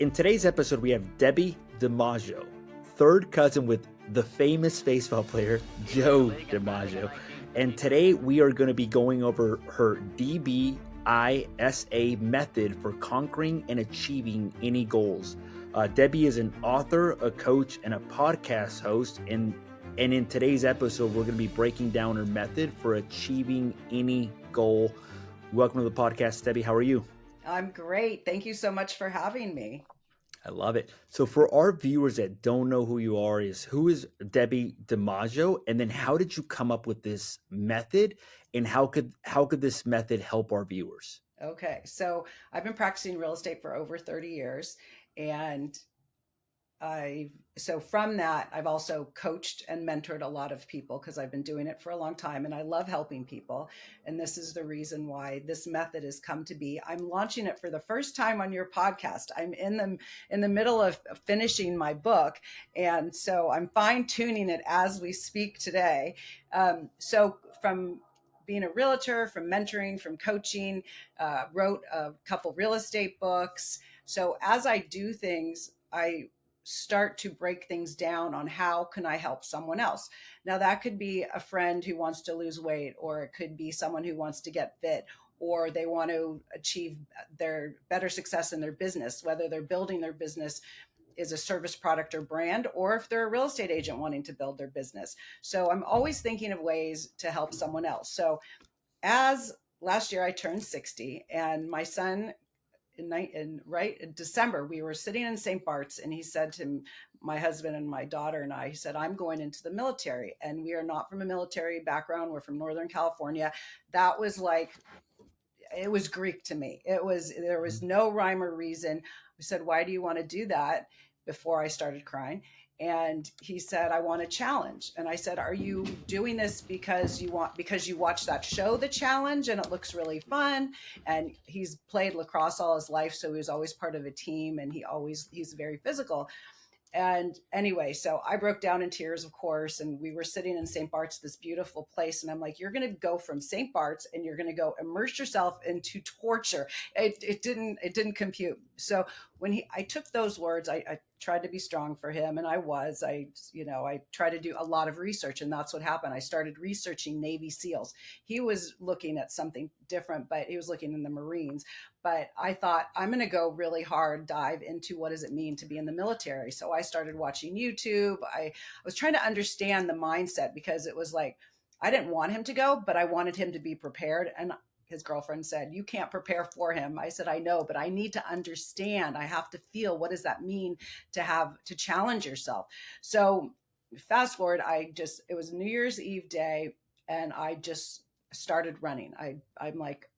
In today's episode, we have Debbi DiMaggio, third cousin with the famous baseball player Joe DiMaggio. And today we are going to be going over her DBISA method for conquering and achieving any goals. Debbi is an author, a coach, and a podcast host. And in today's episode, we're going to be breaking down her method for achieving any goal. Welcome to the podcast, Debbi. How are you? I'm great. Thank you so much for having me. I love it. So for our viewers that don't know who you are, who is Debbi DiMaggio, and then how did you come up with this method, and how could this method help our viewers? Okay, so I've been practicing real estate for over 30 years, and so from that, I've also coached and mentored a lot of people because I've been doing it for a long time and I love helping people. And this is the reason why this method has come to be. I'm launching it for the first time on your podcast. I'm in the middle of finishing my book. And so I'm fine tuning it as we speak today. So from being a realtor, from mentoring, from coaching, wrote a couple real estate books. So as I do things, I start to break things down on how can I help someone else. Now that could be a friend who wants to lose weight, or it could be someone who wants to get fit, or they want to achieve their better success in their business, whether they're building their business is a service product or brand, or if they're a real estate agent wanting to build their business. So I'm always thinking of ways to help someone else. So as last year I turned 60 and my son in December, we were sitting in St. Bart's and he said to my husband and my daughter and he said, I'm going into the military. And we are not from a military background. We're from Northern California. That was like, it was Greek to me. There was no rhyme or reason. We said, why do you want to do that? Before I started crying. And he said, I want a challenge. And I said, are you doing this because you watch that show, The Challenge, and it looks really fun? And he's played lacrosse all his life. So he was always part of a team and he's very physical. And anyway, so I broke down in tears, of course, and we were sitting in St. Bart's, this beautiful place. And I'm like, you're going to go from St. Bart's and you're going to go immerse yourself into torture. It didn't compute. So when I took those words, I tried to be strong for him. And I tried to do a lot of research, and that's what happened. I started researching Navy SEALs. He was looking at something different, but he was looking in the Marines. But I thought, I'm going to go really hard dive into what does it mean to be in the military. So I started watching YouTube. I was trying to understand the mindset, because it was like, I didn't want him to go, but I wanted him to be prepared. And his girlfriend said, you can't prepare for him. I said, I know, but I need to understand. I have to feel, what does that mean to challenge yourself? So fast forward, it was New Year's Eve day, and I just started running. I'm like,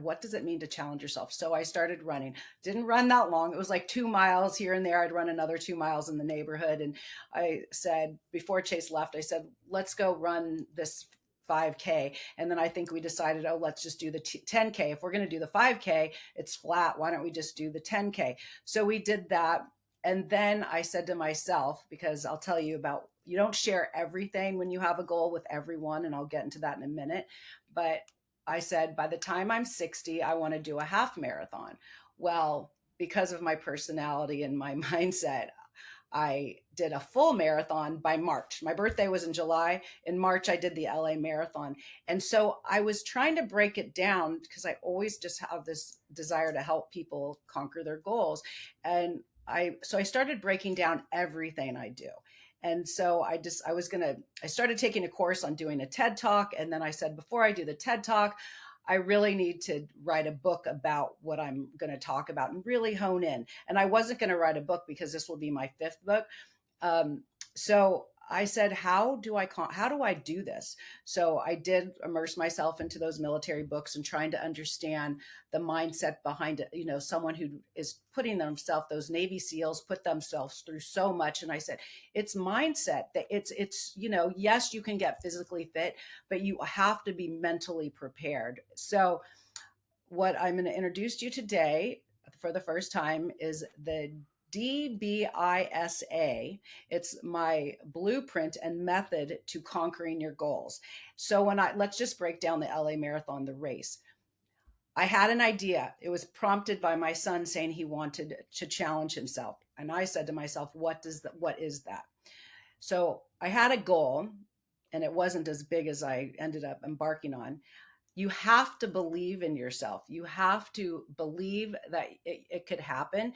what does it mean to challenge yourself? So I started running. Didn't run that long. It was like 2 miles here and there. I'd run another 2 miles in the neighborhood. And I said, before Chase left, I said, let's go run this 5K. And then I think we decided, let's just do the 10K. If we're going to do the 5K, it's flat. Why don't we just do the 10K? So we did that. And then I said to myself, because I'll tell you you don't share everything when you have a goal with everyone, and I'll get into that in a minute. But I said, by the time I'm 60, I want to do a half marathon. Well, because of my personality and my mindset, I did a full marathon by March. My birthday was in July. In March, I did the LA Marathon. And so I was trying to break it down, because I always just have this desire to help people conquer their goals. And I started breaking down everything I do. And so I started taking a course on doing a TED Talk. And then I said, before I do the TED Talk, I really need to write a book about what I'm going to talk about and really hone in. And I wasn't going to write a book because this will be my 5th book. So I said, how do I do this? So I did immerse myself into those military books and trying to understand the mindset behind it. Someone who is putting themselves, those Navy SEALs put themselves through so much. And I said, it's mindset that it's, yes, you can get physically fit, but you have to be mentally prepared. So what I'm going to introduce to you today for the first time is the DBISA. It's my blueprint and method to conquering your goals. So let's just break down the LA Marathon, the race. I had an idea. It was prompted by my son saying he wanted to challenge himself. And I said to myself, what is that? So I had a goal, and it wasn't as big as I ended up embarking on. You have to believe in yourself. You have to believe that it could happen.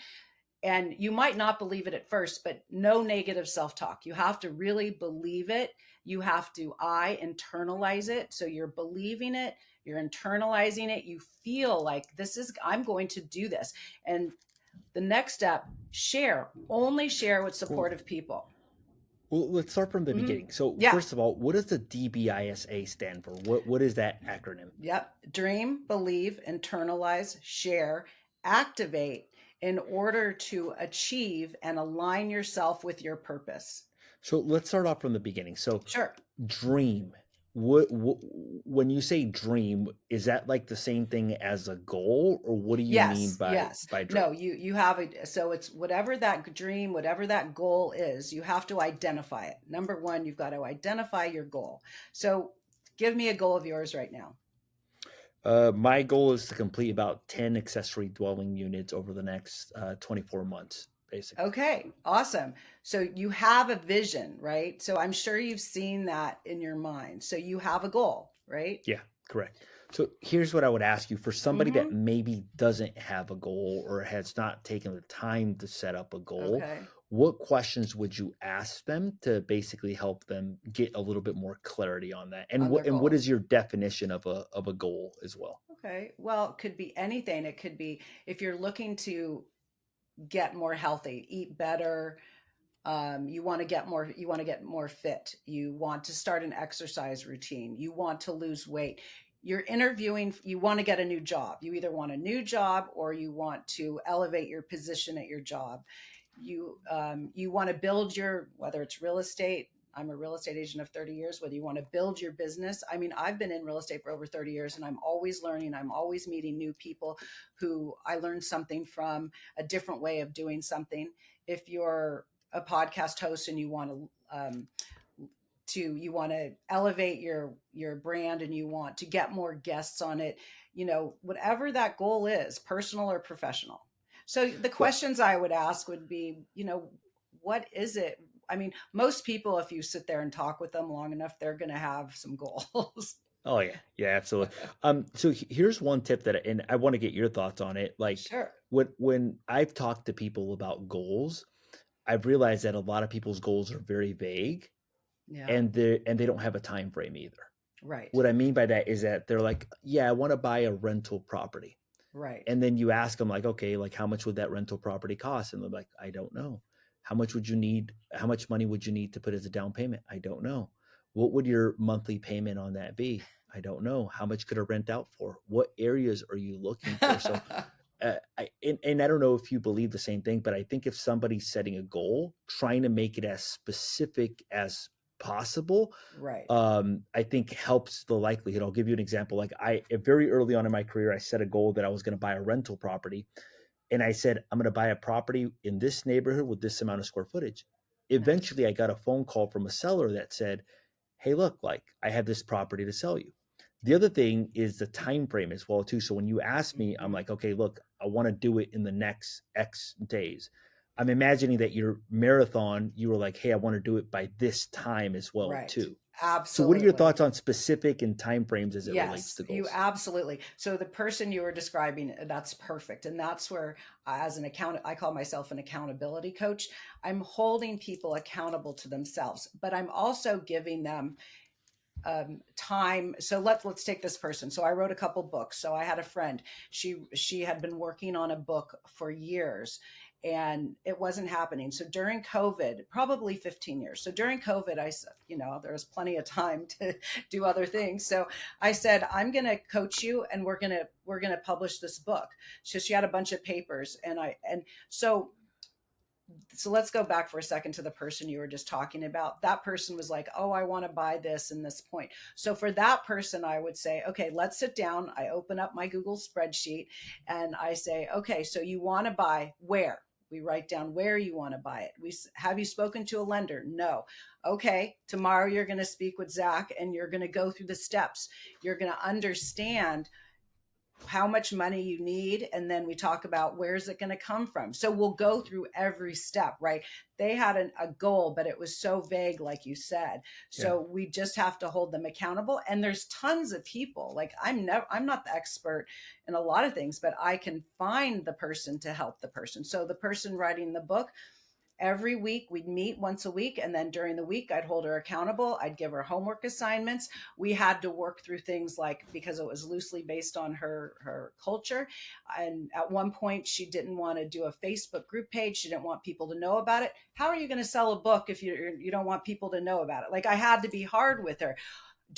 And you might not believe it at first, but no negative self-talk. You have to really believe it. You have to internalize it. So you're believing it, you're internalizing it. You feel like I'm going to do this. And the next step, only share with Well, supportive people. well, let's start from the Mm-hmm. beginning. So, Yeah. first of all, what does the DBISA stand for? What is that acronym? Yep. Dream, believe, internalize, share, activate in order to achieve and align yourself with your purpose. So, let's start off from the beginning. So, Sure. dream. What when you say dream, is that like the same thing as a goal, or what do you mean Yes, by yes. dream? No, you have so it's whatever that dream, whatever that goal is, you have to identify it. Number one, you've got to identify your goal. So give me a goal of yours right now. My goal is to complete about 10 accessory dwelling units over the next 24 months, basically. Okay, awesome. So you have a vision, right? So I'm sure you've seen that in your mind. So you have a goal, right? Yeah, correct. So here's what I would ask you for somebody that Mm-hmm. maybe doesn't have a goal or has not taken the time to set up a goal. Okay. What questions would you ask them to basically help them get a little bit more clarity on that? And On their what goal. is your definition of a goal as well? Okay. Well, it could be anything. It could be if you're looking to get more healthy, eat better, you want to get more fit, you want to start an exercise routine, you want to lose weight, you're interviewing, you want to get a new job, you either want a new job or you want to elevate your position at your job, you want to build your, whether it's real estate, I'm a real estate agent of 30 years, whether you want to build your business. I mean, I've been in real estate for over 30 years and I'm always learning. I'm always meeting new people who I learned something from, a different way of doing something. If you're a podcast host and you want to you want to elevate your brand and you want to get more guests on it, whatever that goal is, personal or professional. So the Well, questions I would ask would be, what is it? I mean, most people, if you sit there and talk with them long enough, they're going to have some goals. oh yeah, yeah, absolutely. So here's one tip that, and I want to get your thoughts on it. Like Sure. when I've talked to people about goals, I've realized that a lot of people's goals are very vague, Yeah. and they don't have a time frame either. Right. What I mean by that is that they're like, yeah, I want to buy a rental property. Right. And then you ask them like, okay, like how much would that rental property cost? And they're like, I don't know. How much would you need? How much money would you need to put as a down payment? I don't know. What would your monthly payment on that be? I don't know. How much could I rent out for? What areas are you looking for? So and I don't know if you believe the same thing, but I think if somebody's setting a goal, trying to make it as specific as possible, Right. I think helps the likelihood. I'll give you an example. Like very early on in my career, I set a goal that I was going to buy a rental property. And I said, I'm going to buy a property in this neighborhood with this amount of square footage. Nice. Eventually I got a phone call from a seller that said, hey, look, like I have this property to sell you. The other thing is the time frame as well too. So when you ask me, I'm Mhm. like, okay, look, I want to do it in the next X days. I'm imagining that your marathon, you were like, hey, I want to do it by this time as well Right. too. So what are your Absolutely. thoughts on specific and time frames as it relates Yes, to you goals? absolutely. So the person you were describing, that's perfect. And that's where, as an I call myself an accountability coach. I'm holding people accountable to themselves, but I'm also giving them time. So let's take this person. So I wrote a couple books. So I had a friend. She had been working on a book for years and it wasn't happening. So during COVID, probably 15 years. So during COVID, I said, there was plenty of time to do other things. So I said, I'm going to coach you and we're going to publish this book. So she had a bunch of papers so let's go back for a second to the person you were just talking about. That person was like, oh, I want to buy this and this point. So for that person, I would say, okay, let's sit down. I open up my Google spreadsheet and I say, okay, so you want to buy where? We write down where you want to buy it. Have you spoken to a lender? No. Okay, tomorrow you're going to speak with Zach and you're going to go through the steps. You're going to understand how much money you need, and then we talk about where's it going to come from. So we'll go through every step, right? They had a goal, but it was so vague, like you said. Yeah. So we just have to hold them accountable. And there's tons of people. Like I'm not the expert in a lot of things, but I can find the person to help the person. So the person writing the book, every week we'd meet once a week, and then during the week I'd hold her accountable. I'd give her homework assignments. We had to work through things like, because it was loosely based on her culture, and at one point she didn't want to do a Facebook group page. She didn't want people to know about it. How are you going to sell a book if you don't want people to know about it? Like, I had to be hard with her.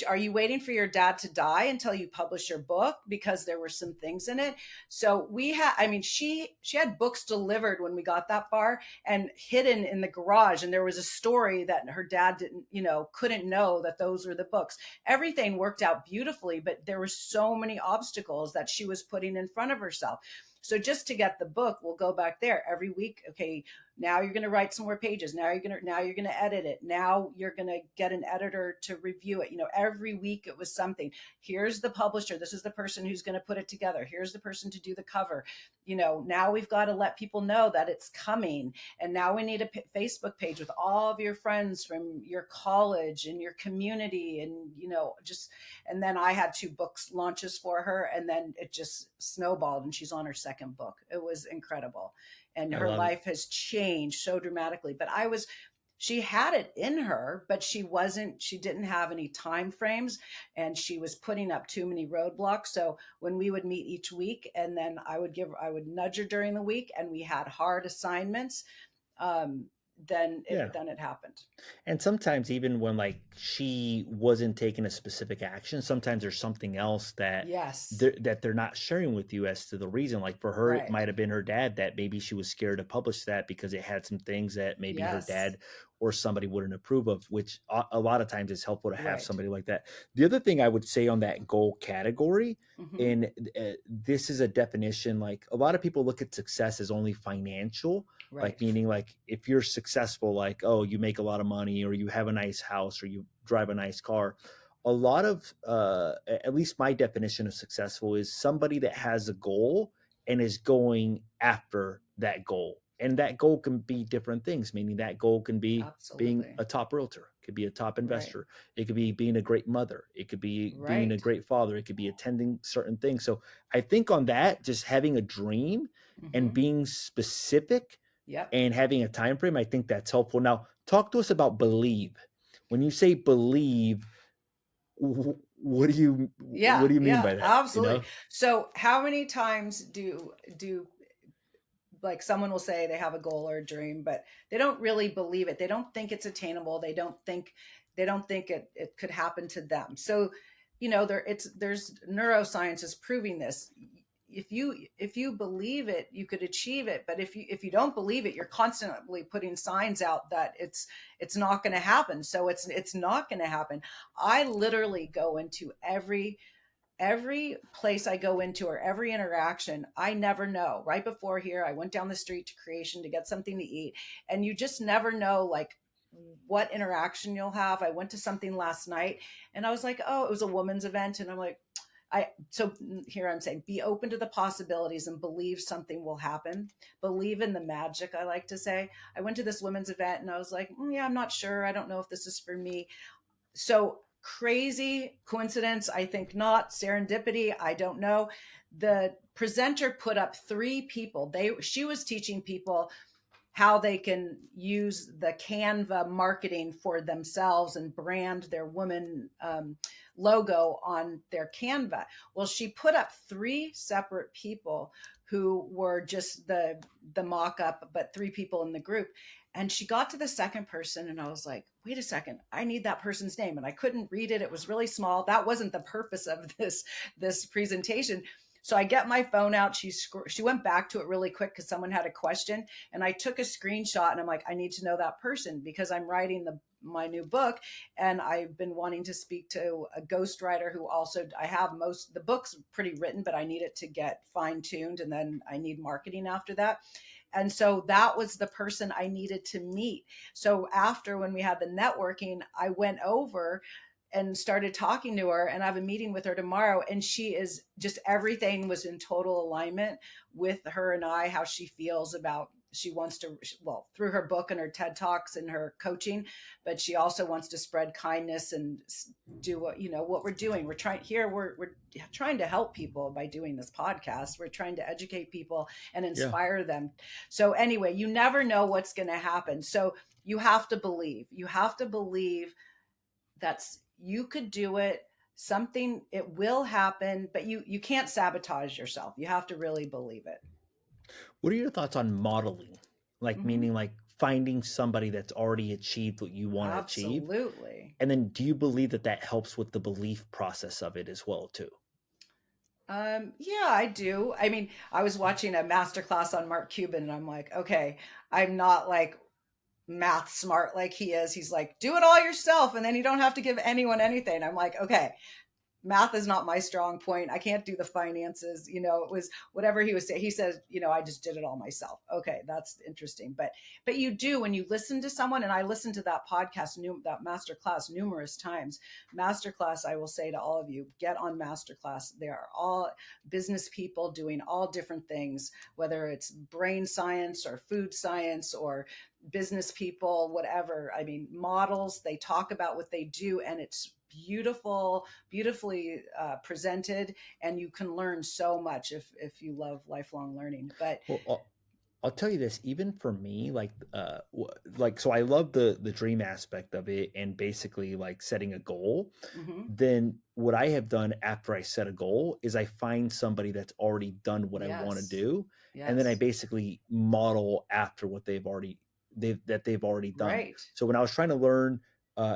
Are you waiting for your dad to die until you publish your book? Because there were some things in it. So we had, I mean, she had books delivered when we got that far and hidden in the garage. And there was a story that her dad didn't, couldn't know that those were the books. Everything worked out beautifully, but there were so many obstacles that she was putting in front of herself. So just to get the book, we'll go back there every week. Okay, now you're going to write some more pages. Now you're going to edit it. Now you're going to get an editor to review it. Every week it was something. Here's the publisher. This is the person who's going to put it together. Here's the person to do the cover. Now we've got to let people know that it's coming. And now we need a Facebook page with all of your friends from your college and your community. And, and then I had 2 books launches for her, and then it just snowballed and she's on her second book. It was incredible. And I her love it. life has changed so dramatically. But she had it in her, but she didn't have any time frames, and she was putting up too many roadblocks. So when we would meet each week, and then I would nudge her during the week, and we had hard assignments, um, Yeah. then it happened. And sometimes even when like she wasn't taking a specific action, sometimes there's something else that Yes. they're not sharing with you as to the reason. Like for her, it Right. might have been her dad that maybe she was scared to publish that because it had some things that maybe her Yes. dad or somebody wouldn't approve of, which a lot of times is helpful to have Right. somebody like that. The other thing I would say on that goal category, Mm-hmm. and this is a definition, like a lot of people look at success as only financial, like Right. meaning like if you're successful, like, oh, you make a lot of money or you have a nice house or you drive a nice car. A lot of at least my definition of successful is somebody that has a goal and is going after that goal, and that goal can be different things, meaning that goal can be being Absolutely. a top realtor, it could be a top Right. investor, it could be being a great mother, it could be being a Right. great father, it could be attending certain things. So I think on that, just having a dream and Mm-hmm. being specific Yep. and having a time frame, I think that's helpful. Now, talk to us about believe. When you say believe, what Yeah. do you mean Yeah. by that? You Absolutely. know? So how many times do like someone will say they have a goal or a dream, but they don't really believe it. They don't think it's attainable. They don't think it could happen to them. So, there's neuroscience is proving this. If you believe it, you could achieve it. But if you don't believe it, you're constantly putting signs out that it's not going to happen. So it's not going to happen. I literally go into every place I go into or every interaction, I never know. Right before here, I went down the street to Creation to get something to eat. And you just never know, like, what interaction you'll have. I went to something last night and I was like, oh, it was a women's event. And I'm like, so here I'm saying, be open to the possibilities and believe something will happen. Believe in the magic, I like to say. I went to this women's event and I was like, yeah, I'm not sure. I don't know if this is for me. So crazy coincidence, I think not. Serendipity, I don't know. The presenter put up 3 people. She was teaching people how they can use the Canva marketing for themselves and brand their woman logo on their Canva. Well, she put up 3 separate people who were just the mock-up, but 3 people in the group. And she got to the second person, and I was like, wait a second, I need that person's name. And I couldn't read it. It was really small. That wasn't the purpose of this presentation. So I get my phone out. She went back to it really quick because someone had a question, and I took a screenshot. And I'm like, I need to know that person because I'm writing my new book, and I've been wanting to speak to a ghostwriter who also, I have most the book's pretty written, but I need it to get fine tuned, and then I need marketing after that. And so that was the person I needed to meet. So after, when we had the networking, I went over and started talking to her, and I have a meeting with her tomorrow, and she is just, everything was in total alignment with her and I, how she feels about, she wants to, well, through her book and her TED Talks and her coaching, but she also wants to spread kindness and do what, what we're doing. We're trying here, we're trying to help people by doing this podcast. We're trying to educate people and Yeah. inspire them. So anyway, you never know what's going to happen. So you have to believe. You have to believe that's, you could do it. Something, it will happen, but you can't sabotage yourself. You have to really believe it. What are your thoughts on modeling? Like, Hmm. meaning like finding somebody that's already achieved what you want to achieve. Absolutely. And then do you believe that that helps with the belief process of it as well, too? Yeah, I do. I mean, I was watching a master class on Mark Cuban, and I'm like, okay, I'm not like math smart like he is. He's like, do it all yourself, and then you don't have to give anyone anything. I'm like, okay, math is not my strong point. I can't do the finances. It was whatever he was saying. He says, I just did it all myself. Okay, that's interesting. But you do, when you listen to someone, and I listened to that podcast, that masterclass numerous times. Masterclass, I will say to all of you, get on masterclass. They are all business people doing all different things, whether it's brain science or food science or business people, whatever. I mean, models, they talk about what they do, and it's beautifully presented, and you can learn so much if you love lifelong learning. But Well, I'll tell you this, even for me, like, like, so I love the dream aspect of it and basically like setting a goal. mhm, Then what I have done after I set a goal is I find somebody that's already done what I want to yes, do, and then I yes, basically model after what they've already done. right, So when I was trying to learn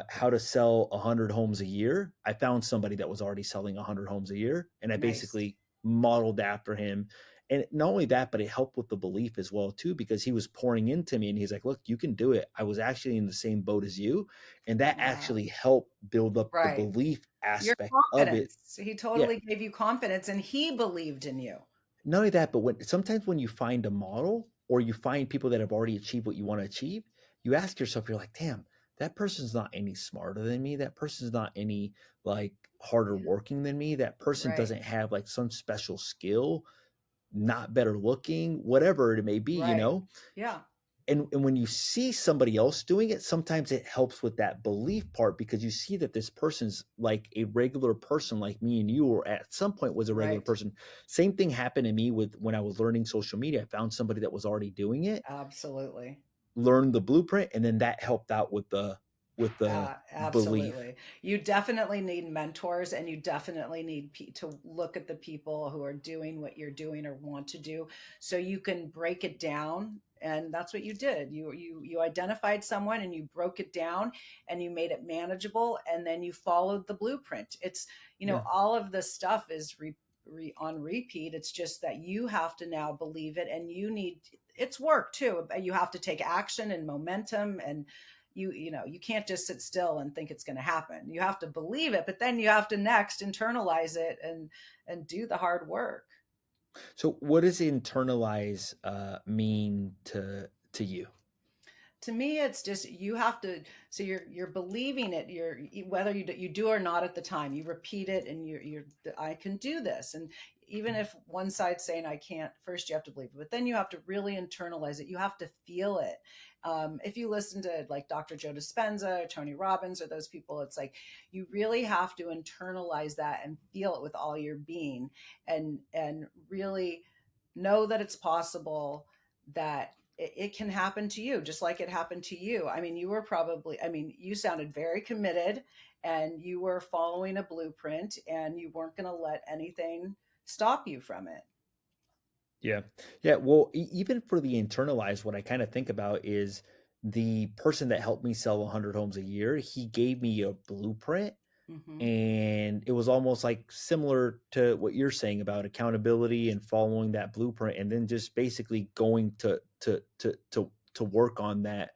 how to sell 100 homes a year, I found somebody that was already selling 100 homes a year, and I nice. basically modeled after him. And not only that, but it helped with the belief as well too, because he was pouring into me and he's like, look, you can do it. I was actually in the same boat as you. And that Wow, actually helped build up the right. belief Your aspect of it. confidence. He Yeah. totally gave you confidence, and he believed in you. Not only that, but sometimes when you find a model or you find people that have already achieved what you want to achieve, you ask yourself, you're like, damn, that person's not any smarter than me. That person's not any like harder Yeah, working than me. That person right, doesn't have like some special skill, not better looking, whatever it may be, right, yeah, and when you see somebody else doing it, sometimes it helps with that belief part because you see that this person's like a regular person like me and you, or at some point was a regular right, person. Same thing happened to me with when I was learning social media. I found somebody that was already doing it, absolutely. learned the blueprint, and then that helped out with the belief. Absolutely. You definitely need mentors, and you definitely need to look at the people who are doing what you're doing or want to do, so you can break it down. And that's what you did. You identified someone, and you broke it down, and you made it manageable, and then you followed the blueprint. It's, Yeah. all of this stuff is on repeat. It's just that you have to now believe it, and it's work too. You have to take action and momentum, and you can't just sit still and think it's going to happen. You have to believe it, but then you have to next internalize it and do the hard work. So what does internalize mean to you? To me, it's just, you have to, so you're believing it. You're, whether you do or not at the time, you repeat it, and you're I can do this. And even if one side's saying I can't, first you have to believe it, but then you have to really internalize it. You have to feel it. If you listen to like Dr. Joe Dispenza or Tony Robbins or those people, it's like you really have to internalize that and feel it with all your being, and really know that it's possible, that it can happen to you just like it happened to you. I mean, you sounded very committed, and you were following a blueprint, and you weren't going to let anything stop you from it. Yeah. Yeah. Well, even for the internalized, what I kind of think about is the person that helped me sell 100 homes a year. He gave me a blueprint, Hmm. and it was almost like similar to what you're saying about accountability and following that blueprint, and then just basically going to work on that,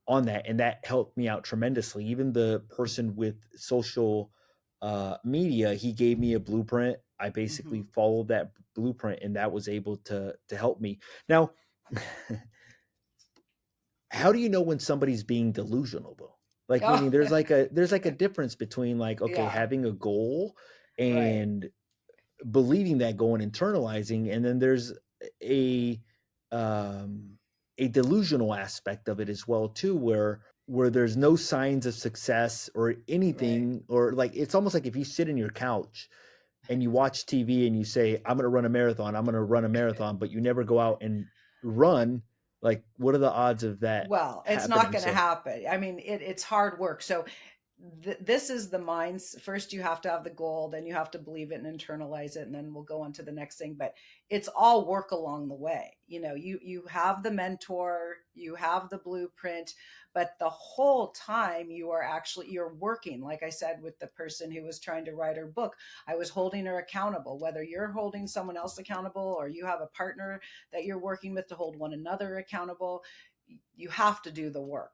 and that helped me out tremendously. Even the person with social media, he gave me a blueprint. I basically Hmm. followed that blueprint, and that was able to help me. Now, how do you know when somebody's being delusional, though? Like, Oh, meaning there's a difference between like, okay, yeah, having a goal right. and believing that goal and internalizing, and then there's a um a delusional aspect of it as well too, where there's no signs of success or Right. anything, or like it's almost like if you sit in your couch and you watch TV and you say, I'm going to run a marathon, I'm going to run a marathon, but you never go out and run, like what are the odds of that Well, it's not happening? going to So, happen. I mean, it's hard work. So this is the minds. First, you have to have the goal, then you have to believe it and internalize it, and then we'll go on to the next thing. But it's all work along the way. You know, you have the mentor, you have the blueprint, but the whole time you're working. Like I said, with the person who was trying to write her book, I was holding her accountable. Whether you're holding someone else accountable or you have a partner that you're working with to hold one another accountable, you have to do the work.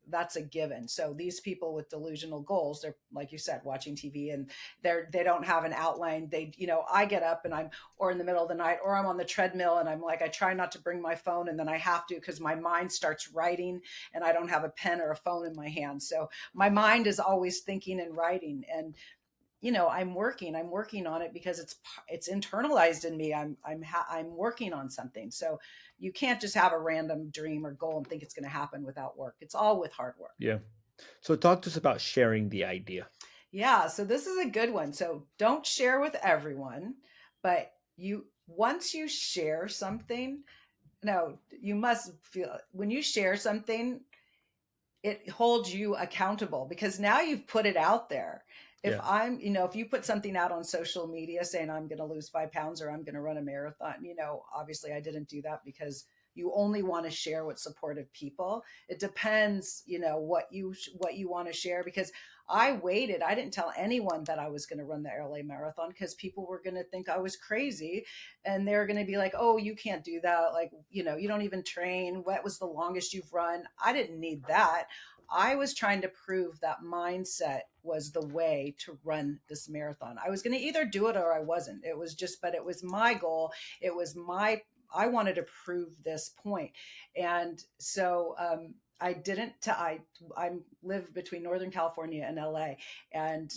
That's a given. So these people with delusional goals, they're, like you said, watching TV, and they don't have an outline. I get up and or in the middle of the night, or I'm on the treadmill and I'm like, I try not to bring my phone, and then I have to because my mind starts writing and I don't have a pen or a phone in my hand. So my mind is always thinking and writing. And I'm working on it because it's internalized in me. I'm working on something. So you can't just have a random dream or goal and think it's going to happen without work. It's all with hard work. yeah. So talk to us about sharing the idea. Yeah, so this is a good one. So don't share with everyone, but once you share something, no, you must feel when you share something, it holds you accountable because now you've put it out there. If Yeah. if you put something out on social media saying I'm going to lose 5 pounds or I'm going to run a marathon, obviously I didn't do that because you only want to share with supportive people. It depends, what you want to share, because I waited. I didn't tell anyone that I was going to run the LA marathon because people were going to think I was crazy, and they're going to be like, "Oh, you can't do that. Like, you don't even train. What was the longest you've run?" I didn't need that. I was trying to prove that mindset was the way to run this marathon. I was going to either do it or I wasn't. But it was my goal. I wanted to prove this point. And so, I didn't, I live between Northern California and LA, and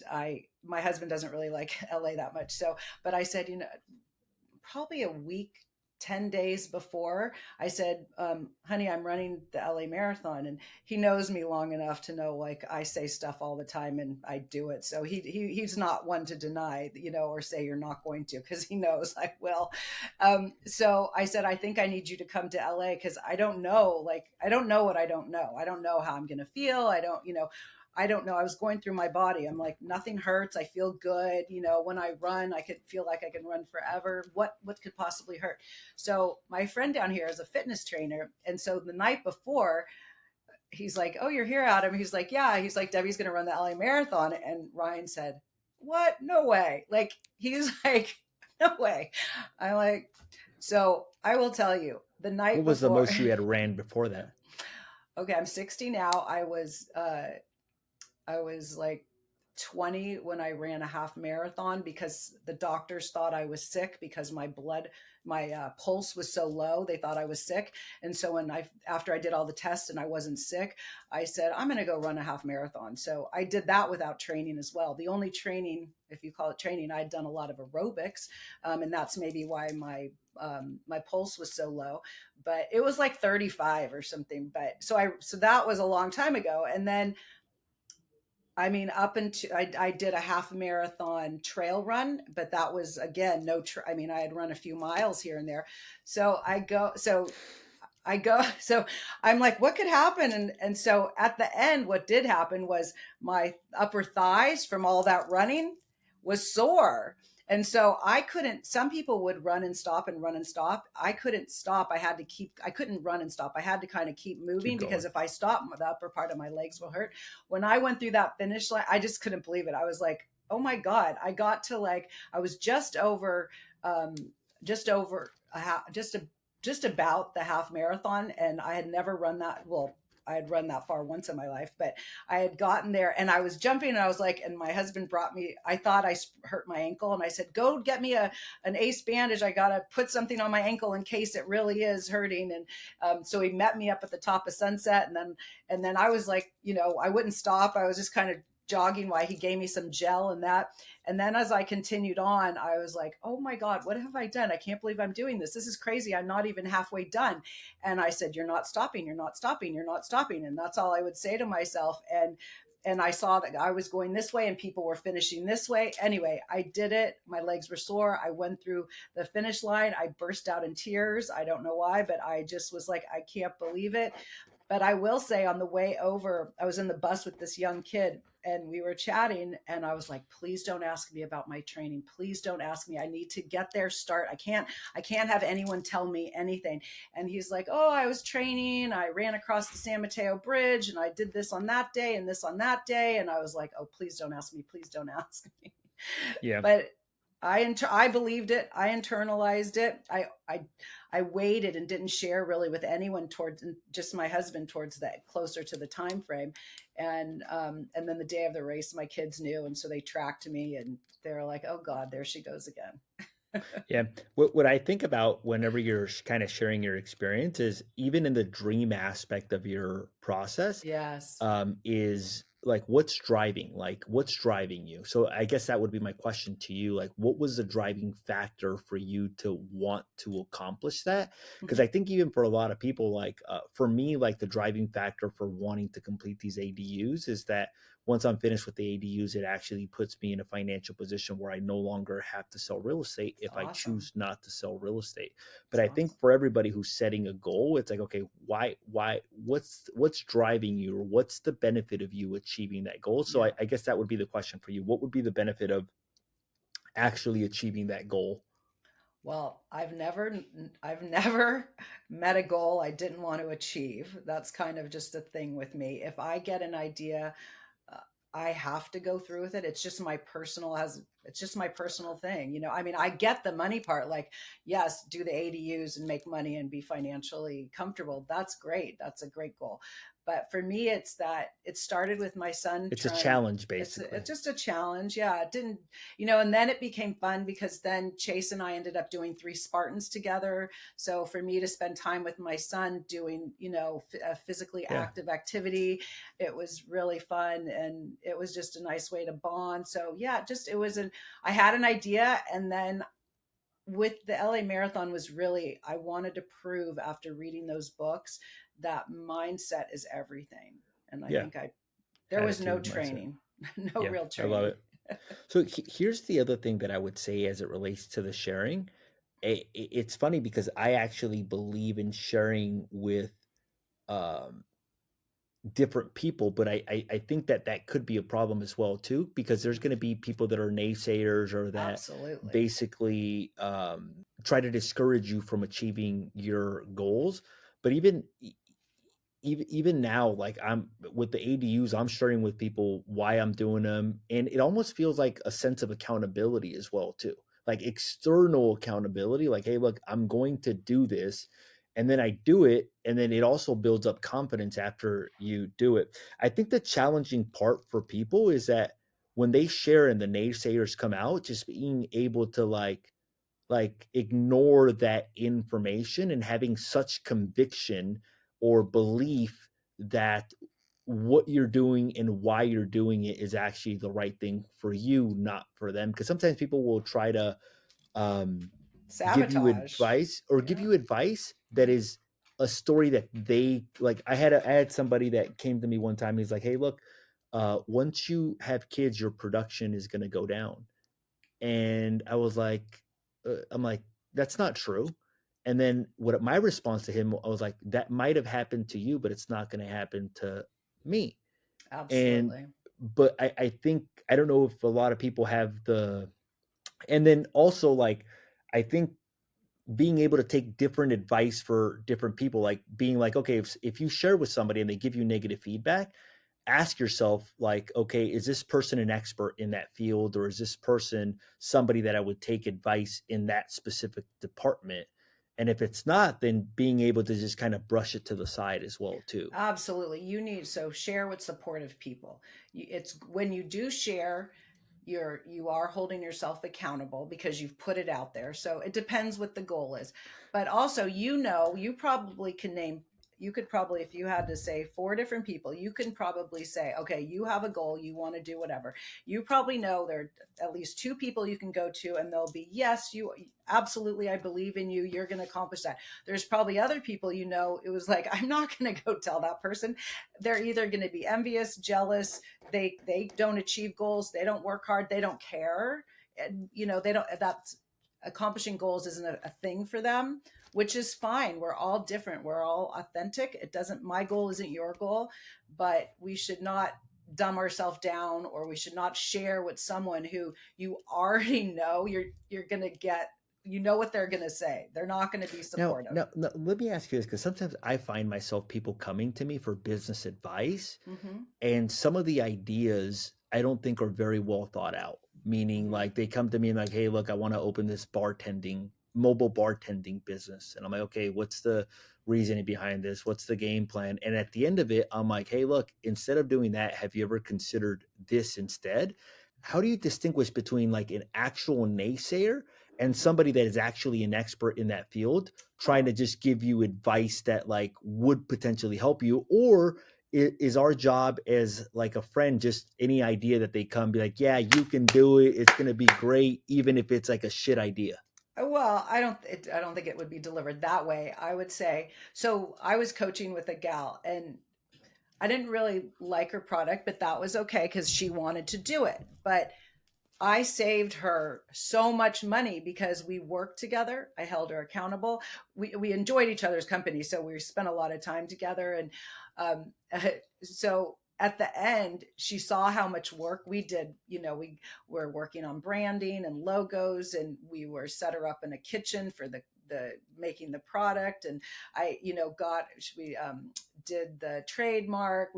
my husband doesn't really like LA that much. So, but I said, probably a week, 10 days before, I said, honey, I'm running the LA marathon. And he knows me long enough to know, like, I say stuff all the time and I do it. So he's not one to deny, or say you're not going to, because he knows I will. So I said, I think I need you to come to LA because I don't know. Like, I don't know what I don't know. I don't know how I'm going to feel. I don't know. I was going through my body. I'm like, nothing hurts. I feel good. When I run, I could feel like I can run forever. What could possibly hurt? So my friend down here is a fitness trainer. And so the night before, he's like, "Oh, you're here, Adam." He's like, "Yeah." He's like, "Debbie's going to run the LA marathon." And Ryan said, "What? No way." Like, he's like, "No way." I'm like, so I will tell you the What night was the before. most you had ran before that? Okay, I'm 60 now. I was like 20 when I ran a half marathon because the doctors thought I was sick because my pulse was so low. They thought I was sick. And so after I did all the tests and I wasn't sick, I said, I'm going to go run a half marathon. So I did that without training as well. The only training, if you call it training, I'd done a lot of aerobics. And that's maybe why my pulse was so low, but it was like 35 or something. But so that was a long time ago. And then, I mean, up into I did a half marathon trail run, but that was again I mean, I had run a few miles here and there. So I'm like, what could happen? And so at the end, what did happen was my upper thighs from all that running was sore. And so I couldn't, some people would run and stop and run and stop. I couldn't stop. I couldn't run and stop. I had to kind of keep Keep moving because going. if I stopped, the upper part of my legs will hurt. When I went through that finish line, I just couldn't believe it. I was like, oh my God, I got to like, I was um, just over a half, just about the half marathon. And I had never run that. Well, I had run that far once in my life, but I had gotten there and I was jumping and I was like, and my husband brought me, I thought I hurt my ankle and I said, go get me an ace bandage. I got to put something on my ankle in case it really is hurting. And so he met me up at the top of Sunset. And then I was like, I wouldn't stop. I was just kind of jogging while he gave me some gel and that. And then as I continued on, I was like, oh my God, what have I done? I can't believe I'm doing this. This is crazy. I'm not even halfway done. And I said, you're not stopping. You're not stopping. You're not stopping. And that's all I would say to myself. And I saw that I was going this way and people were finishing this way. Anyway, I did it. My legs were sore. I went through the finish line. I burst out in tears. I don't know why, but I just was like, I can't believe it. But I will say on the way over, I was in the bus with this young kid and we were chatting and I was like, please don't ask me about my training. Please don't ask me. I need to get there, start. I can't have anyone tell me anything. And he's like, oh, I was training. I ran across the San Mateo Bridge and I did this on that day and this on that day. And I was like, oh, please don't ask me. Please don't ask me. Yeah. But I believed it. I internalized it. I waited and didn't share really with anyone towards just my husband towards that closer to the time frame. And then the day of the race, my kids knew. And so they tracked me and they're like, oh God, there she goes again. Yeah. What I think about whenever you're kind of sharing your experience is even in the dream aspect of your process, Yes. is like what's driving you? So I guess that would be my question to you. Like, what was the driving factor for you to want to accomplish that? Because Mhm. I think even for a lot of people, like for me, like the driving factor for wanting to complete these ADUs is that once I'm finished with the ADUs, it actually puts me in a financial position where I no longer have to sell real estate It's if I awesome. choose not to sell real estate. But It's I think awesome. for everybody who's setting a goal, it's like, okay, what's driving you, or what's the benefit of you achieving that goal? So Yeah. I guess that would be the question for you. What would be the benefit of actually achieving that goal? Well, I've never met a goal I didn't want to achieve. That's kind of just a thing with me. If I get an idea, uh, I have to go through with it. It's just my personal thing. I mean, I get the money part, like, yes, do the ADUs and make money and be financially comfortable. That's great. That's a great goal. But for me, it's that it started with my son It's a trying. challenge, It's basically. just a challenge. Yeah. It didn't, and then it became fun because then Chase and I ended up doing 3 Spartans together. So for me to spend time with my son doing, a physically Yeah. active activity, it was really fun and it was just a nice way to bond. So yeah, I had an idea and then with the LA Marathon was really, I wanted to prove after reading those books that mindset is everything. And I Yeah. think there was no Attitude, mindset. training, no Yeah, real I love training. it. So here's the other thing that I would say as it relates to the sharing. It's funny because I actually believe in sharing with um, different people, but I think that that could be a problem as well too, because there's going to be people that are naysayers or that Absolutely. basically try to discourage you from achieving your goals. But even now, like I'm with the ADUs, I'm sharing with people why I'm doing them, and it almost feels like a sense of accountability as well too, like external accountability. Like, hey, look, I'm going to do this, and then I do it, and then it also builds up confidence after you do it. I think the challenging part for people is that when they share and the naysayers come out, just being able to ignore that information and having such conviction or belief that what you're doing and why you're doing it is actually the right thing for you, not for them. Because sometimes people will try to um, Sabotage. give Yeah. you advice that is a story that they like. I had somebody that came to me one time. He's like, "Hey, look, once you have kids, your production is going to go down." And I was like, I'm like, that's not true. And then what my response to him, I was like, that might have happened to you, but it's not going to happen to me. And Absolutely. but I think I don't know if a lot of people have and then also like I think being able to take different advice for different people, like being like, okay, if you share with somebody and they give you negative feedback, ask yourself, like, okay, is this person an expert in that field, or is this person somebody that I would take advice in that specific department? And if it's not, then being able to just kind of brush it to the side as well too. Absolutely. You need, so share with supportive people. It's when you do share, you are holding yourself accountable because you've put it out there. So it depends what the goal is. But also, you probably can name, you could probably, if you had to say four different people, you can probably say, okay, you have a goal, you want to do whatever. You probably know there are at least two people you can go to, and they'll be, yes, you absolutely, I believe in you, you're going to accomplish that. There's probably other people, it was like, I'm not going to go tell that person. They're either going to be envious, jealous, they don't achieve goals, they don't work hard, they don't care, and they don't, that's, accomplishing goals isn't a thing for them, which is fine. We're all different, we're all authentic. It doesn't, my goal isn't your goal, but we should not dumb ourselves down, or we should not share with someone who you already know you're going to get, what they're going to say. They're not going to be Now, supportive. now, let me ask you this, because sometimes I find myself people coming to me for business advice, Mm-hmm. and some of the ideas I don't think are very well thought out. Meaning, Mm-hmm. like they come to me and like, "Hey, look, I want to open this mobile bartending business," and I'm like, "Okay, what's the reasoning behind this? What's the game plan?" And at the end of it, I'm like, "Hey, look, instead of doing that, have you ever considered this instead?" How do you distinguish between like an actual naysayer and somebody that is actually an expert in that field trying to just give you advice that like would potentially help you? Or is our job as like a friend just any idea that they come be like, yeah, you can do it, it's going to be great, even if it's like a shit idea? Well, I don't think it would be delivered that way. I would say, so I was coaching with a gal, and I didn't really like her product, but that was okay because she wanted to do it. But I saved her so much money because we worked together. I held her accountable. We enjoyed each other's company, so we spent a lot of time together. And um, so at the end, she saw how much work we did. We were working on branding and logos, and we were set her up in a kitchen for the making the product. And I, got we did the trademark.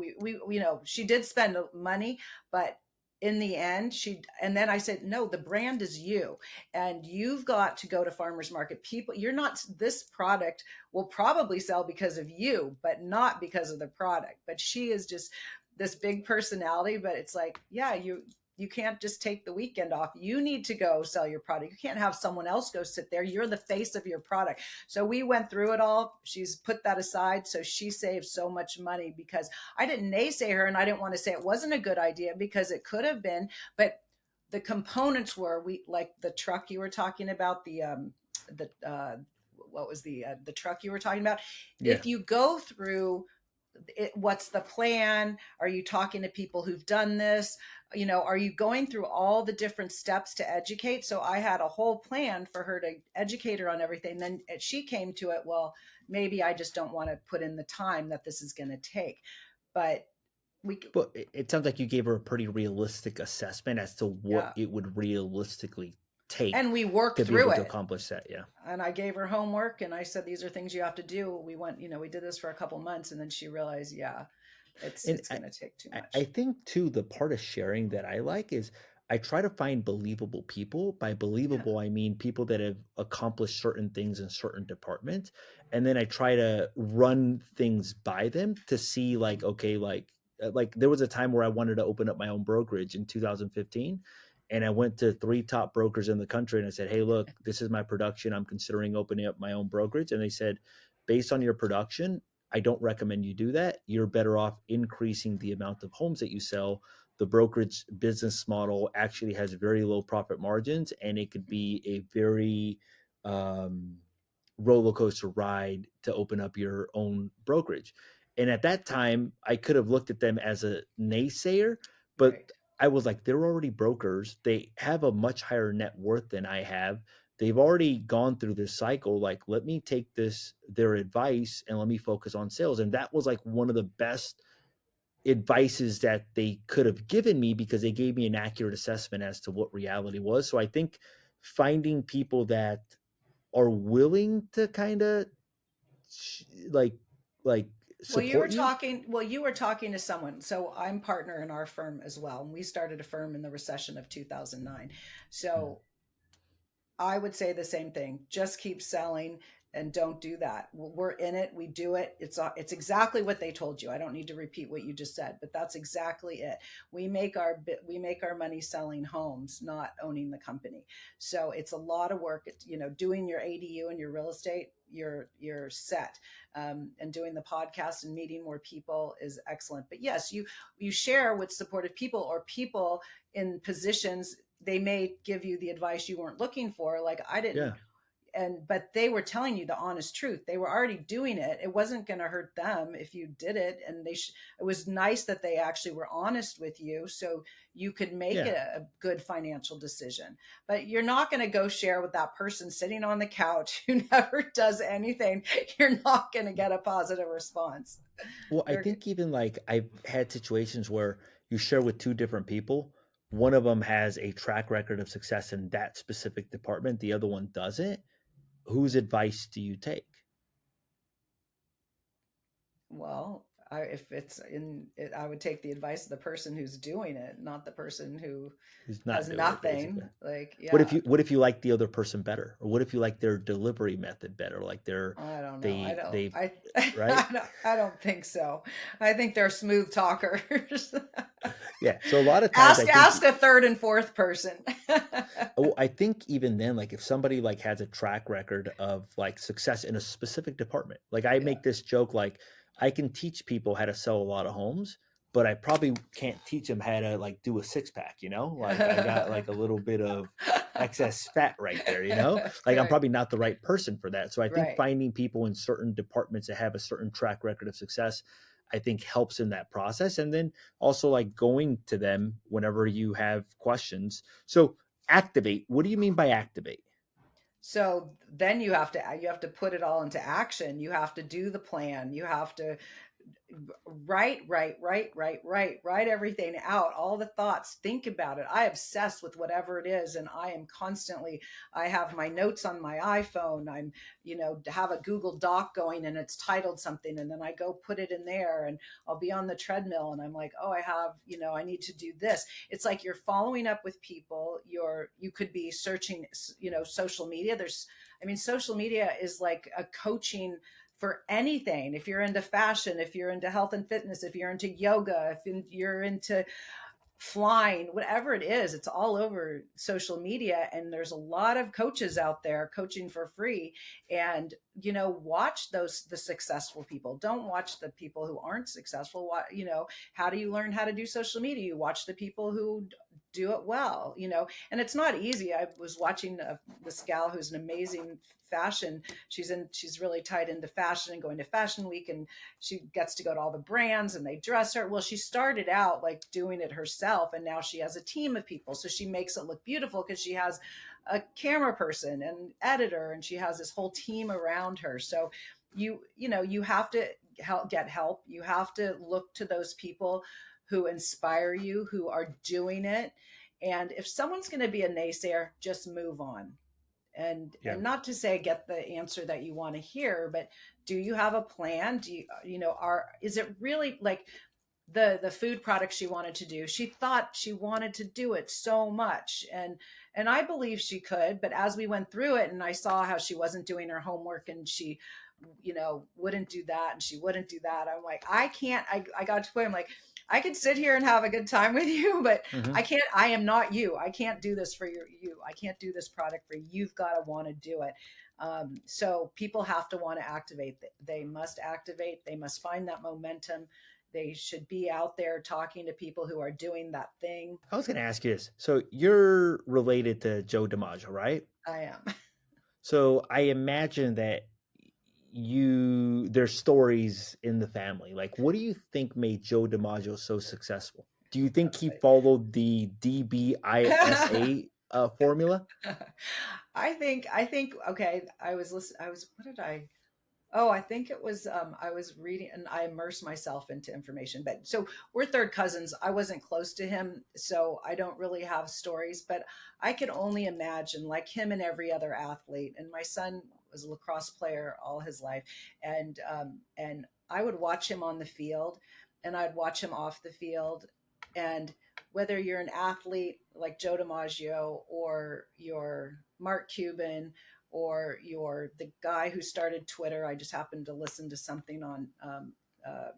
She did spend money, but in the end, and then I said, no, the brand is you, and you've got to go to farmers market. People, you're not, this product will probably sell because of you, but not because of the product. But she is just this big personality. But it's like, yeah, you can't just take the weekend off. You need to go sell your product. You can't have someone else go sit there. You're the face of your product. So we went through it all. She's put that aside. So she saved so much money because I didn't naysay her, and I didn't want to say it wasn't a good idea because it could have been. But the components were, we like the truck you were talking about, the what was the truck you were talking about. Yeah. If you go through what's the plan? Are you talking to people who've done this? Are you going through all the different steps to educate? So I had a whole plan for her to educate her on everything. Then she came to it, well, maybe I just don't want to put in the time that this is going to take. But we, But it sounds like you gave her a pretty realistic assessment as to what yeah. it would realistically take And we worked to be through able to it. accomplish that. Yeah. And I gave her homework, and I said, these are things you have to do. We went, we did this for a couple months, and then she realized, yeah, And it's going to take too I much. think too, the part of sharing that I like is I try to find believable people. By Yeah. believable, I mean people that have accomplished certain things in certain departments. And then I try to run things by them to see like, okay, like there was a time where I wanted to open up my own brokerage in 2015. And I went to three top brokers in the country and I said, hey, look, this is my production. I'm considering opening up my own brokerage. And they said, based on your production, I don't recommend you do that. You're better off increasing the amount of homes that you sell. The brokerage business model actually has very low profit margins, and it could be a very um, roller coaster ride to open up your own brokerage. And at that time, I could have looked at them as a naysayer, but Right. I was like, they're already brokers. They have a much higher net worth than I have. They've already gone through this cycle. Like, let me take their advice, and let me focus on sales. And that was like one of the best advices that they could have given me because they gave me an accurate assessment as to what reality was. So I think finding people that are willing to kind of like like Well, support you. you were talking to someone. So I'm partner in our firm as well. And we started a firm in the recession of 2009. Hmm. So I would say the same thing. Just keep selling. and don't do that. We're in it. We do it. It's exactly what they told you. I don't need to repeat what you just said, but that's exactly it. We make our money selling homes, not owning the company. So it's a lot of work. Doing your ADU and your real estate, you're set. And doing the podcast and meeting more people is excellent. But yes, you share with supportive people or people in positions. They may give you the advice you weren't looking for. Like I didn't, Yeah. but they were telling you the honest truth. They were already doing it. It wasn't going to hurt them if you did it. And it was nice that they actually were honest with you so you could make Yeah. a good financial decision. But you're not going to go share with that person sitting on the couch who never does anything. You're not going to get a positive response. Well, I They're think even like I've had situations where you share with two different people. One of them has a track record of success in that specific department, the other one doesn't. Whose advice do you take? Well, if it's in it, I would take the advice of the person who's doing it, not the person who Who's has not doing it, basically? nothing. Like, What if yeah, you like the other person better, or what if you like their delivery method better, like I don't know. they right? I don't think so. I think they're smooth talkers. Yeah. So a lot of times I ask think ask a third and fourth person. oh, I think even then, like if somebody like has a track record of like success in a specific department, like I Yeah. make this joke, like I can teach people how to sell a lot of homes, but I probably can't teach them how to like do a six pack, like I got like a little bit of excess fat right there, like I'm Right. probably not the right person for that. So I think Right. finding people in certain departments that have a certain track record of success, I think helps in that process. And then also like going to them whenever you have questions. So activate. What do you mean by activate? So then you have to put it all into action. You have to do the plan. You have to write everything out, all the thoughts, think about it. I obsess with whatever it is, and I have my notes on my iPhone. Have a Google Doc going and it's titled something, and then I go put it in there, and I'll be on the treadmill and I'm like, oh, I need to do this. It's like you're following up with people. You could be searching, social media. Social media is like a coaching for anything. If you're into fashion, if you're into health and fitness, if you're into yoga, if you're into flying, whatever it is, it's all over social media. And there's a lot of coaches out there coaching for free. And, watch the successful people. Don't watch the people who aren't successful. How do you learn how to do social media? You watch the people who do it well, and it's not easy. I was watching this gal who's an amazing fashion. She's really tied into fashion and going to fashion week, and she gets to go to all the brands and they dress her. Well, she started out like doing it herself, and now she has a team of people. So she makes it look beautiful because she has a camera person and editor, and she has this whole team around her. So you have to get help. You have to look to those people who inspire you, who are doing it. And if someone's going to be a naysayer, just move on. Yeah. And not to say get the answer that you want to hear, but do you have a plan? Do is it really like the food products she wanted to do? She thought she wanted to do it so much, and I believe she could, but as we went through it and I saw how she wasn't doing her homework, and she wouldn't do that and she wouldn't do that, I'm like, I can't. I got to the point, I'm like, I could sit here and have a good time with you, but Mm-hmm. I can't. I am not you. I can't do this for you. I can't do this product for you. You've got to want to do it. So people have to want to activate. They must activate. They must find that momentum. They should be out there talking to people who are doing that thing. I was going to ask you this. So you're related to Joe DiMaggio, right? I am. So I imagine that there's stories in the family. Like, what do you think made Joe DiMaggio so successful? Do you think he followed the DBISA formula? I think okay, what did I Oh, I think it was I was reading and I immersed myself into information. But so we're third cousins. I wasn't close to him, so I don't really have stories, but I could only imagine, like him and every other athlete. And my son was a lacrosse player all his life, and I would watch him on the field, and I'd watch him off the field, and whether you're an athlete like Joe DiMaggio or you're Mark Cuban or you're the guy who started Twitter. I just happened to listen to something on uh,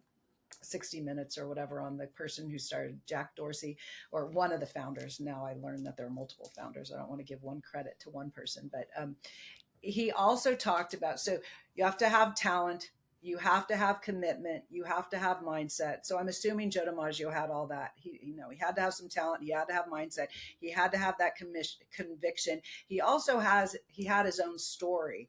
60 Minutes or whatever on the person who started, Jack Dorsey, or one of the founders. Now I learned that there are multiple founders. I don't want to give one credit to one person, but he also talked about, so you have to have talent, you have to have commitment, you have to have mindset. So I'm assuming Joe DiMaggio had all that. He had to have some talent, he had to have mindset, he had to have that conviction. He had his own story.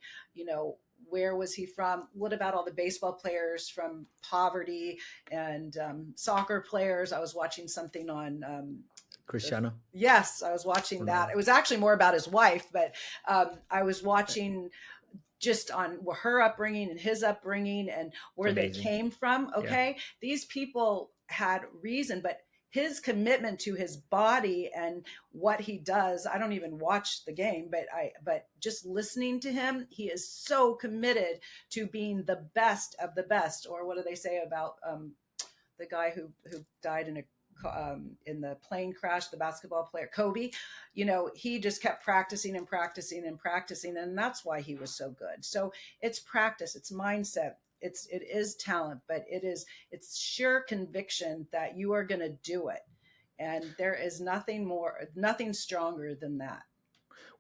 Where was he from? What about all the baseball players from poverty, and soccer players? I was watching something on Cristiano. Yes, I was watching that. It was actually more about his wife, but I was watching just on her upbringing and his upbringing and where they came from. Okay. Yeah. These people had reason, but his commitment to his body and what he does, I don't even watch the game, but just listening to him, he is so committed to being the best of the best. Or what do they say about the guy who died in the plane crash, the basketball player Kobe? He just kept practicing and practicing and practicing, and that's why he was so good. So it's practice, it's mindset, it is talent, but it's sheer conviction that you are going to do it, and there is nothing stronger than that.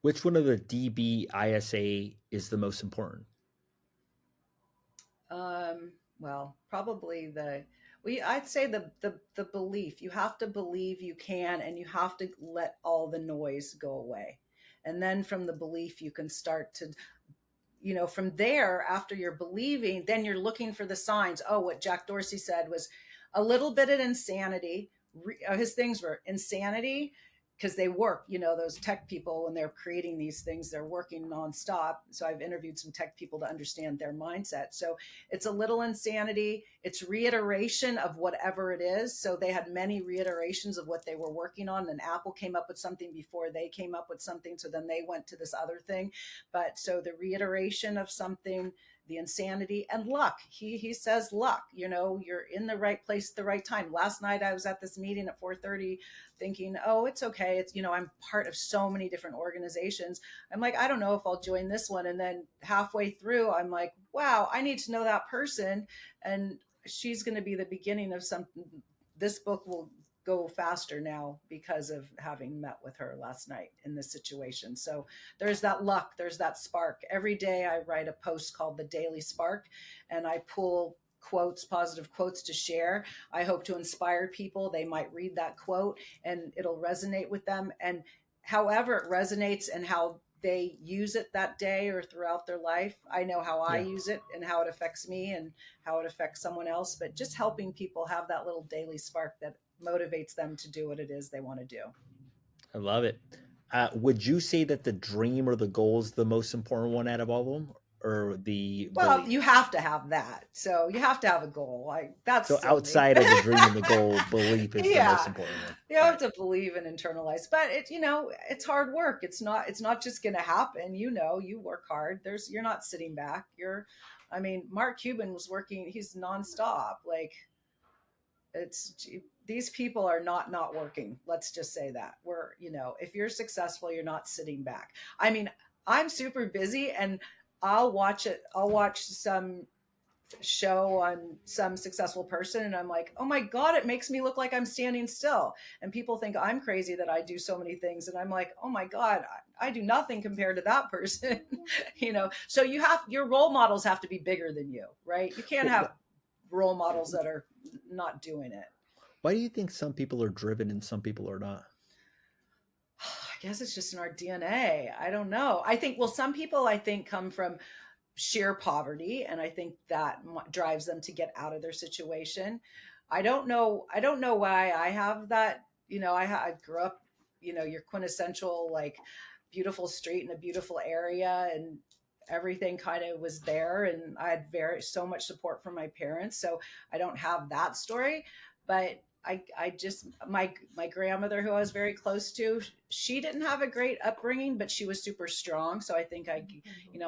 Which one of the DBISA is the most important? Well, probably I'd say the belief. You have to believe you can, and you have to let all the noise go away. And then from the belief, you can start to, from there, after you're believing, then you're looking for the signs. Oh, what Jack Dorsey said was a little bit of insanity. His things were insanity, because they work, those tech people, when they're creating these things, they're working nonstop. So I've interviewed some tech people to understand their mindset. So it's a little insanity. It's reiteration of whatever it is. So they had many reiterations of what they were working on. And Apple came up with something before they came up with something. So then they went to this other thing. But so the reiteration of something, the insanity, and luck. He says luck, you're in the right place at the right time. Last night I was at this meeting at 4:30 thinking, oh, it's okay. It's, I'm part of so many different organizations. I'm like, I don't know if I'll join this one. And then halfway through, I'm like, wow, I need to know that person. And she's going to be the beginning of something. This book will go faster now because of having met with her last night in this situation. So there's that luck, there's that spark. Every day I write a post called the Daily Spark, and I pull quotes, positive quotes to share. I hope to inspire people. They might read that quote and it'll resonate with them. And however it resonates and how they use it that day or throughout their life, I know how I use it and how it affects me and how it affects someone else. But just helping people have that little daily spark that motivates them to do what it is they want to do. I love it. Would you say that the dream or the goal is the most important one out of all of them, or the well belief? You have to have that, so you have to have a goal. That's so silly. Outside of the dream and the goal, belief is the most important one. You have to believe and internalize, but it's hard work. It's not just going to happen. You work hard. You're not sitting back. Mark Cuban was working. He's nonstop. Like, these people are not working. Let's just say that if you're successful, you're not sitting back. I'm super busy, and I'll watch some show on some successful person, and I'm like, oh my God, it makes me look like I'm standing still. And people think I'm crazy that I do so many things. And I'm like, oh my God, I do nothing compared to that person. So your role models have to be bigger than you, right? You can't have role models that are not doing it. Why do you think some people are driven and some people are not? I guess it's just in our DNA. I don't know. Some people come from sheer poverty, and I think that drives them to get out of their situation. I don't know why I have that. I grew up, your quintessential, like, beautiful street in a beautiful area, and everything kind of was there, and I had so much support from my parents. So I don't have that story, but I just, my grandmother, who I was very close to, she didn't have a great upbringing, but she was super strong. So I think I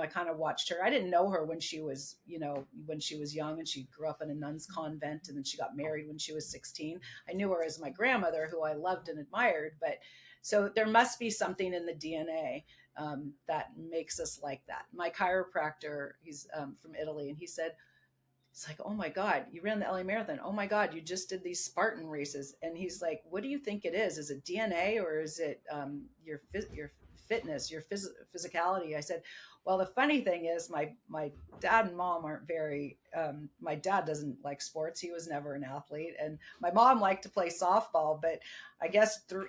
kind of watched her. I didn't know her when she was young, and she grew up in a nun's convent, and then she got married when she was 16. I knew her as my grandmother, who I loved and admired, but So there must be something in the DNA that makes us like that. My chiropractor, he's from Italy, and he said, it's like, oh my God, you ran the LA Marathon. Oh my God, you just did these Spartan races. And he's like, what do you think it is? Is it DNA or is it your fitness, your physicality? I said, well, the funny thing is, my dad and mom aren't very. My dad doesn't like sports. He was never an athlete, and my mom liked to play softball. But I guess through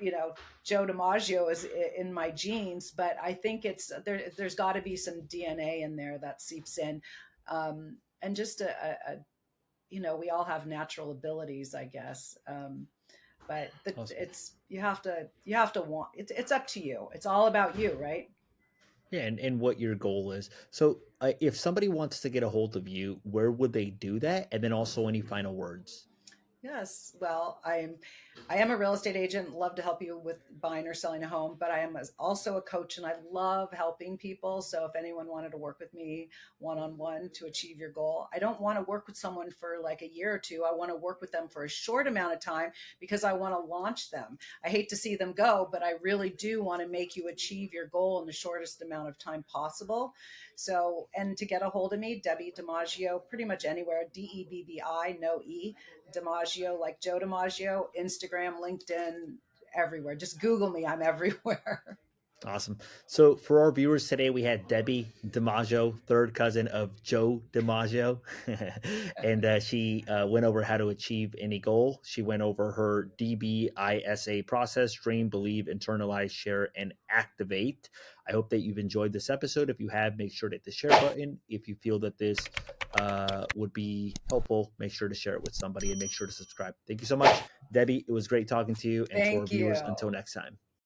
Joe DiMaggio is in my genes. But I think it's there's got to be some DNA in there that seeps in. And just we all have natural abilities, I guess. But Awesome. it's you have to want it's up to you. It's all about you, right? Yeah, and what your goal is. So, if somebody wants to get a hold of you, where would they do that? And then also any final words. Yes. Well, I am a real estate agent. Love to help you with buying or selling a home, but I am also a coach, and I love helping people. So if anyone wanted to work with me one on one to achieve your goal, I don't want to work with someone for like a year or two. I want to work with them for a short amount of time because I want to launch them. I hate to see them go, but I really do want to make you achieve your goal in the shortest amount of time possible. So, and to get a hold of me, Debbi DiMaggio, pretty much anywhere, DEBBI, no E. DiMaggio, like Joe DiMaggio, Instagram, LinkedIn, everywhere. Just Google me. I'm everywhere. Awesome. So for our viewers today, we had Debbi DiMaggio, third cousin of Joe DiMaggio, and she went over how to achieve any goal. She went over her DBISA process: dream, believe, internalize, share, and activate. I hope that you've enjoyed this episode. If you have, make sure to hit the share button. If you feel that this would be helpful, make sure to share it with somebody and make sure to subscribe. Thank you so much, Debbi. It was great talking to you. And to our Thank you. viewers, until next time.